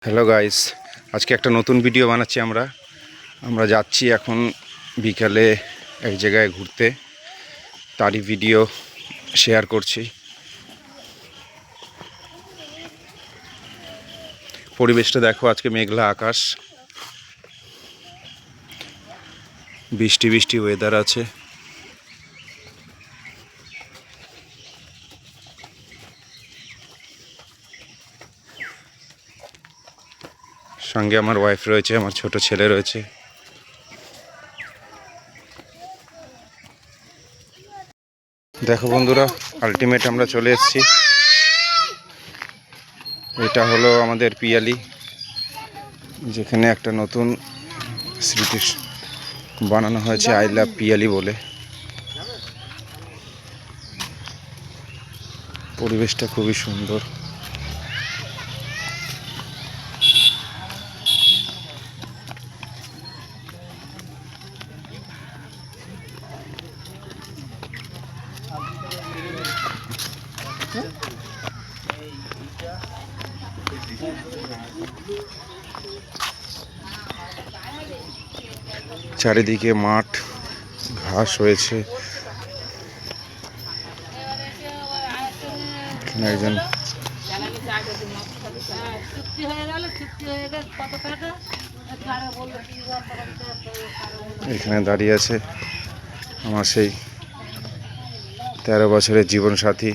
Hello guys, আজকে একটা নতুন ভিডিও বানাচ্ছি। আমরা যাচ্ছি এখন বিকালে এক জায়গায় ঘুরতে, তারই ভিডিও শেয়ার করছি। পরিবেশটা দেখো, আজকে মেঘলা আকাশ, বৃষ্টি বৃষ্টি ওয়েদার আছে। সঙ্গে আমার ওয়াইফ রয়েছে, আমার ছোট ছেলে রয়েছে। দেখো বন্ধুরা, আলটিমেট আমরা চলে এসেছি। এটা হলো আমাদের পিয়ালি, যেখানে একটা নতুন স্মৃতি বানানো হয়েছে, আই লাভ পিয়ালি বলে। পরিবেশটা খুবই সুন্দর। চারিদিকে মাঠ, ঘাস হয়েছে। এখানে একজন এখানে দাঁড়িয়ে আছে আমার সেই 13 বছরের জীবনসাথী।